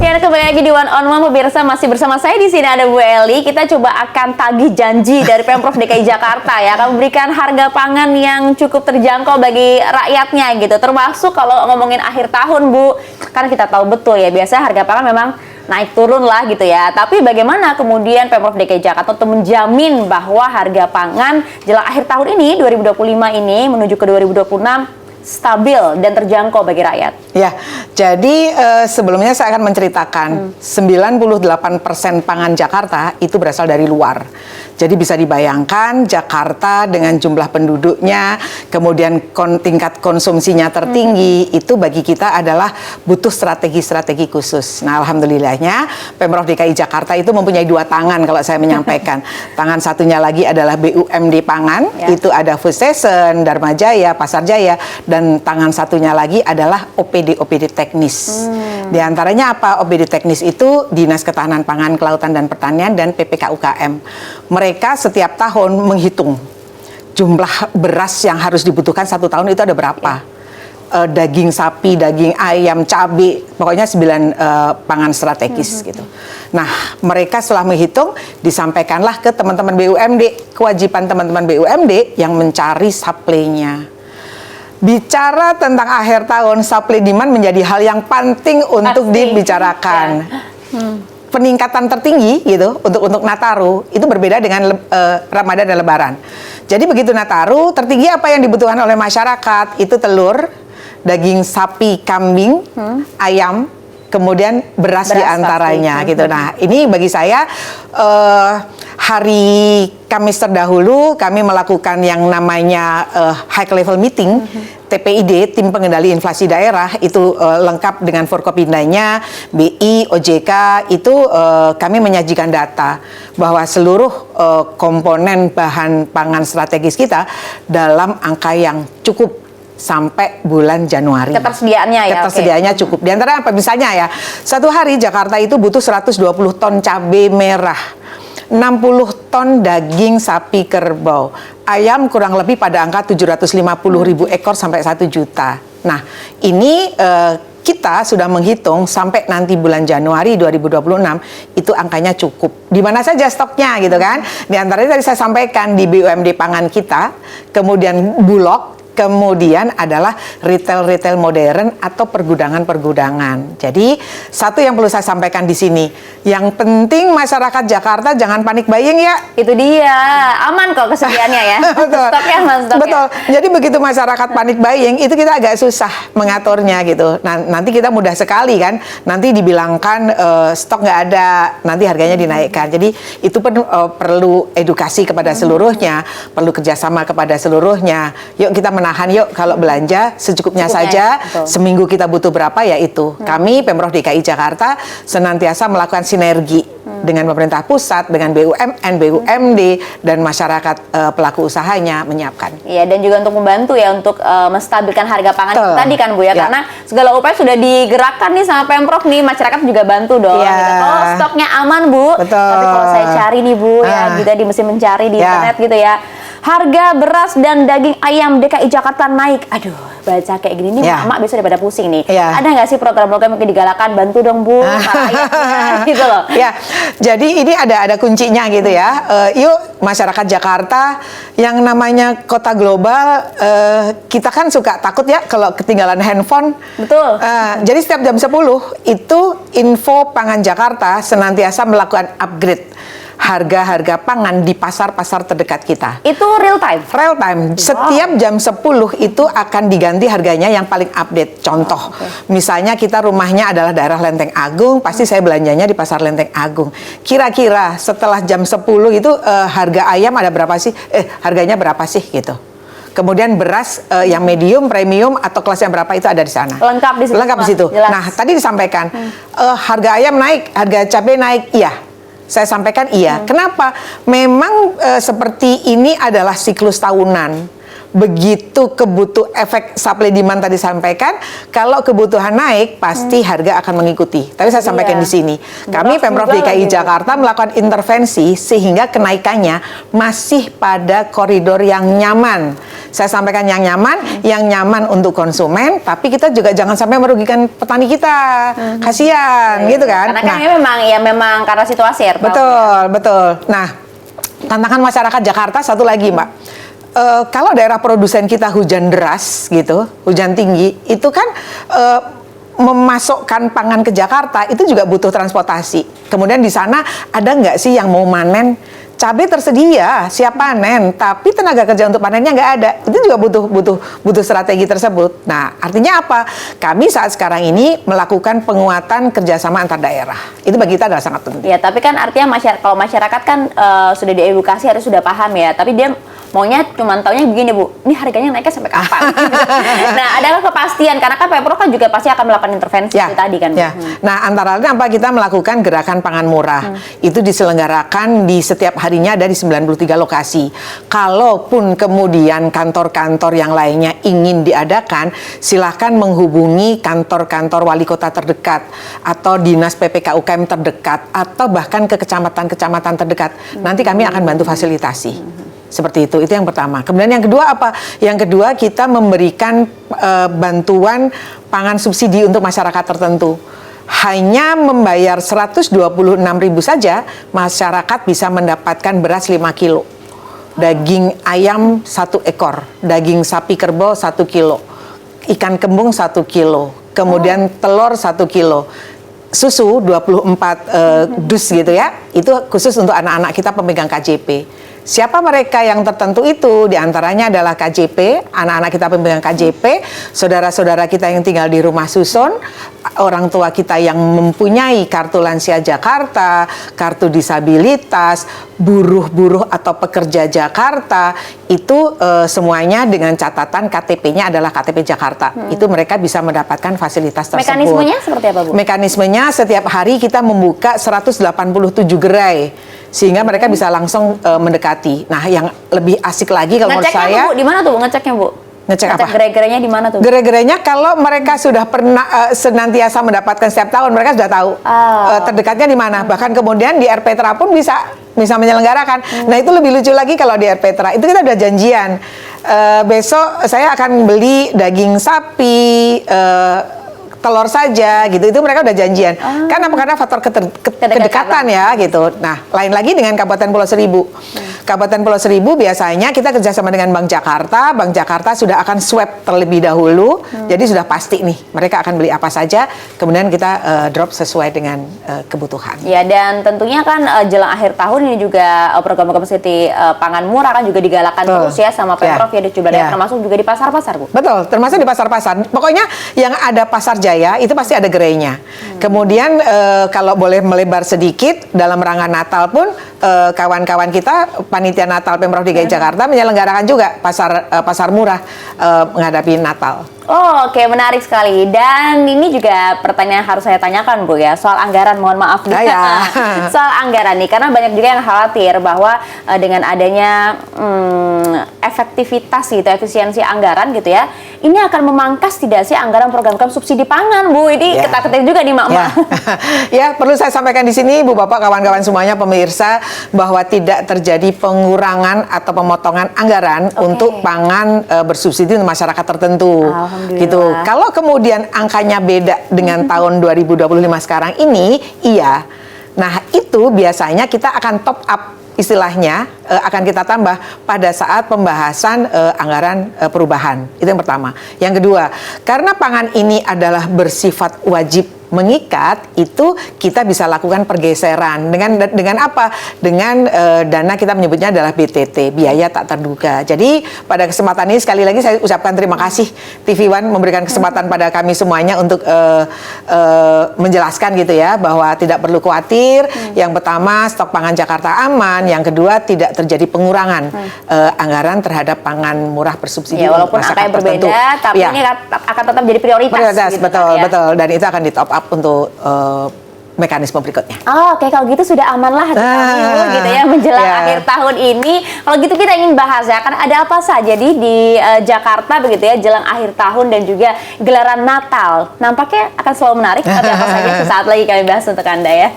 Ya, kembali lagi di One on One pemirsa, masih bersama saya di sini ada Bu Eli. Kita coba akan tagih janji dari Pemprov DKI Jakarta ya, akan memberikan harga pangan yang cukup terjangkau bagi rakyatnya gitu. Termasuk kalau ngomongin akhir tahun Bu, karena kita tahu betul ya biasanya harga pangan memang naik turun lah gitu ya. Tapi bagaimana kemudian Pemprov DKI Jakarta untuk menjamin bahwa harga pangan jelang akhir tahun ini 2025 ini menuju ke 2026 stabil dan terjangkau bagi rakyat? Ya, jadi sebelumnya saya akan menceritakan 98% pangan Jakarta itu berasal dari luar. Jadi bisa dibayangkan Jakarta dengan jumlah penduduknya, kemudian tingkat konsumsinya tertinggi, itu bagi kita adalah butuh strategi-strategi khusus. Nah, alhamdulillahnya Pemprov DKI Jakarta itu mempunyai dua tangan kalau saya menyampaikan. Tangan satunya lagi adalah BUMD Pangan, itu ada Food Station, Dharma Jaya, Pasar Jaya, dan tangan satunya lagi adalah OPD teknis. Di antaranya apa? OPD teknis itu Dinas Ketahanan Pangan, Kelautan dan Pertanian dan PPK UKM. Mereka setiap tahun menghitung jumlah beras yang harus dibutuhkan satu tahun itu ada berapa. Daging sapi, daging ayam, cabai, pokoknya 9 pangan strategis gitu. Nah, mereka setelah menghitung disampaikanlah ke teman-teman BUMD, kewajiban teman-teman BUMD yang mencari supply-nya. Bicara tentang akhir tahun, supply demand menjadi hal yang penting untuk dibicarakan. Peningkatan tertinggi gitu untuk Nataru itu berbeda dengan Ramadan dan Lebaran. Jadi begitu Nataru, tertinggi apa yang dibutuhkan oleh masyarakat itu telur, daging sapi, kambing, ayam, kemudian beras diantaranya gitu. Nah, ini bagi saya hari Kamis terdahulu kami melakukan yang namanya high level meeting. TPID, Tim Pengendali Inflasi Daerah, itu lengkap dengan Forkopimdanya, BI, OJK, itu kami menyajikan data bahwa seluruh komponen bahan pangan strategis kita dalam angka yang cukup sampai bulan Januari. Ketersediaannya ya? Ketersediaannya cukup. Di antara apa? Misalnya ya, satu hari Jakarta itu butuh 120 ton cabai merah, 60 ton daging sapi kerbau, ayam kurang lebih pada angka 750.000 ekor sampai 1 juta. Nah, ini kita sudah menghitung sampai nanti bulan Januari 2026 itu angkanya cukup. Di mana saja stoknya gitu kan? Di antaranya tadi saya sampaikan di BUMD Pangan kita, kemudian Bulog, kemudian adalah retail modern atau pergudangan. Jadi satu yang perlu saya sampaikan di sini, yang penting masyarakat Jakarta jangan panik buying ya. Itu dia, aman kok kesediaannya ya. Betul. Stoknya aman, stoknya. Betul. Jadi begitu masyarakat panik buying itu kita agak susah mengaturnya gitu. Nah, nanti kita mudah sekali kan, nanti dibilangkan stok nggak ada, nanti harganya dinaikkan. Jadi itu perlu edukasi kepada seluruhnya, perlu kerjasama kepada seluruhnya. Yuk kita menahan yuk kalau belanja secukupnya saja. Betul. Seminggu kita butuh berapa ya itu. Kami Pemprov DKI Jakarta senantiasa melakukan sinergi dengan pemerintah pusat, dengan BUMN, BUMD dan masyarakat pelaku usahanya menyiapkan. Iya, dan juga untuk membantu ya untuk menstabilkan harga pangan itu tadi kan Bu ya, karena segala upaya sudah digerakkan nih sama Pemprov nih, masyarakat juga bantu dong. Gitu. Kalau stoknya aman Bu, tapi kalau saya cari nih Bu ya, kita di mesin mencari di internet gitu ya. Harga beras dan daging ayam DKI Jakarta naik. Aduh, baca kayak gini nih mak biasa daripada pusing nih. Ada nggak sih program-program yang digalakan, bantu dong Bu rakyatnya gitu loh. Ya, jadi ini ada kuncinya gitu ya. Yuk masyarakat Jakarta yang namanya kota global, kita kan suka takut ya kalau ketinggalan handphone. Betul. Jadi setiap jam 10 itu Info Pangan Jakarta senantiasa melakukan upgrade harga-harga pangan di pasar-pasar terdekat kita. Itu real time? Real time. Wow. Setiap jam 10 itu akan diganti harganya yang paling update. Contoh, misalnya kita rumahnya adalah daerah Lenteng Agung, pasti saya belanjanya di pasar Lenteng Agung. Kira-kira setelah jam 10 itu harga ayam ada berapa sih? Harganya berapa sih gitu. Kemudian beras yang medium, premium atau kelas yang berapa itu ada di sana. Lengkap di situ. Lengkap di situ. Nah, tadi disampaikan harga ayam naik, harga cabai naik. Iya. Saya sampaikan iya. Kenapa? Memang seperti ini adalah siklus tahunan. Begitu efek supply demand tadi sampaikan, kalau kebutuhan naik pasti harga akan mengikuti. Tapi saya sampaikan di sini, kami Pemprov DKI Jakarta melakukan intervensi sehingga kenaikannya masih pada koridor yang nyaman. saya sampaikan yang nyaman untuk konsumen, tapi kita juga jangan sampai merugikan petani kita. Kasihan, gitu kan? Karena kan memang karena situasi ya. Betul. Nah, tantangan masyarakat Jakarta satu lagi, Mbak. Kalau daerah produsen kita hujan deras gitu, hujan tinggi, itu kan memasukkan pangan ke Jakarta itu juga butuh transportasi. Kemudian di sana ada nggak sih yang mau manen? Cabai tersedia, siap panen, tapi tenaga kerja untuk panennya nggak ada. Itu juga butuh strategi tersebut. Nah, artinya apa? Kami saat sekarang ini melakukan penguatan kerjasama antar daerah. Itu bagi kita adalah sangat penting. Ya, tapi kan artinya kalau masyarakat kan sudah diedukasi, harus sudah paham ya. Tapi dia maunya taunya begini, Bu, ini harganya naiknya sampai kapan? Nah, adalah kepastian, karena kan Pemprov kan juga pasti akan melakukan intervensi itu tadi kan. Ya. Nah, antara lain apa, kita melakukan gerakan pangan murah. Itu diselenggarakan di setiap harinya ada di 93 lokasi. Kalaupun kemudian kantor-kantor yang lainnya ingin diadakan, silahkan menghubungi kantor-kantor wali kota terdekat, atau dinas PPK UKM terdekat, atau bahkan ke kecamatan-kecamatan terdekat. Nanti kami akan bantu fasilitasi. Seperti itu yang pertama. Kemudian yang kedua apa? Yang kedua, kita memberikan bantuan pangan subsidi untuk masyarakat tertentu. Hanya membayar 126.000 saja, masyarakat bisa mendapatkan beras 5 kilo. Daging ayam 1 ekor, daging sapi kerbau 1 kilo, ikan kembung 1 kilo, kemudian telur 1 kilo. Susu 24 dus gitu ya, itu khusus untuk anak-anak kita pemegang KJP. Siapa mereka yang tertentu itu? Di antaranya adalah KJP, anak-anak kita pemegang KJP, saudara-saudara kita yang tinggal di rumah susun, orang tua kita yang mempunyai kartu lansia Jakarta, kartu disabilitas, buruh-buruh atau pekerja Jakarta, itu semuanya dengan catatan KTP-nya adalah KTP Jakarta. Itu mereka bisa mendapatkan fasilitas tersebut. Mekanismenya seperti apa, Bu? Mekanismenya setiap hari kita membuka 187 gerai, sehingga mereka bisa langsung mendekati. Nah, yang lebih asik lagi kalau menurut saya, Bu, di mana tuh ngeceknya, Bu? Ngecek apa? Gerai-gerainya di mana tuh? Gerai-gerainya kalau mereka sudah pernah senantiasa mendapatkan setiap tahun, mereka sudah tahu terdekatnya di mana. Bahkan kemudian di RPTRA pun bisa menyelenggarakan. Nah, itu lebih lucu lagi kalau di RPTRA itu kita udah janjian. Besok saya akan beli daging sapi, telur saja gitu, itu mereka udah janjian. Karena faktor kedekatan ya gitu. Nah, lain lagi dengan Kabupaten Pulau Seribu. Kabupaten Pulau Seribu biasanya kita kerjasama dengan Bank Jakarta. Bank Jakarta sudah akan swab terlebih dahulu, jadi sudah pasti nih mereka akan beli apa saja. Kemudian kita drop sesuai dengan kebutuhan. Ya, dan tentunya kan jelang akhir tahun ini juga program-program seperti pangan murah kan juga digalakan terus ya sama Pemprov ya di jumlah daerah, termasuk juga di pasar-pasar, Bu. Betul, termasuk di pasar-pasar. Pokoknya yang ada pasar Jaya itu pasti ada gerainya. Kemudian kalau boleh melebar sedikit, dalam rangka Natal pun kawan-kawan kita panitia Natal Pemprov DKI Jakarta menyelenggarakan juga pasar murah menghadapi Natal. Oh, oke, menarik sekali. Dan ini juga pertanyaan harus saya tanyakan, Bu, ya, soal anggaran. Mohon maaf nih, soal anggaran nih, karena banyak juga yang khawatir bahwa dengan adanya efektivitas gitu, efisiensi anggaran gitu ya, ini akan memangkas tidak sih anggaran program-program subsidi pangan, Bu? Ini ketat-ketat juga nih, Mak-mak. Ya, perlu saya sampaikan di sini, Bu, Bapak, kawan-kawan semuanya, pemirsa, bahwa tidak terjadi pengurangan atau pemotongan anggaran untuk pangan bersubsidi untuk masyarakat tertentu. Gitu. Kalau kemudian angkanya beda dengan tahun 2025 sekarang ini, iya. Nah, itu biasanya kita akan top up, istilahnya akan kita tambah pada saat pembahasan anggaran perubahan. Itu yang pertama. Yang kedua, karena pangan ini adalah bersifat wajib mengikat, itu kita bisa lakukan pergeseran dengan apa? Dengan dana kita menyebutnya adalah BTT, biaya tak terduga. Jadi pada kesempatan ini sekali lagi saya ucapkan terima kasih TV One memberikan kesempatan pada kami semuanya untuk menjelaskan gitu ya, bahwa tidak perlu khawatir. Yang pertama, stok pangan Jakarta aman. Yang kedua, tidak terjadi pengurangan anggaran terhadap pangan murah bersubsidi. Ya, walaupun angkanya berbeda, tapi ini akan tetap jadi prioritas. Gitu, betul, kan, ya? betul. Dan itu akan di top up untuk mekanisme berikutnya. Oke, kalau gitu sudah aman lah gitu ya menjelang akhir tahun ini. Kalau gitu kita ingin bahas ya, kan ada apa saja di Jakarta begitu ya jelang akhir tahun dan juga gelaran Natal. Nampaknya akan selalu menarik. Ada apa saja sesaat lagi kami bahas untuk Anda ya.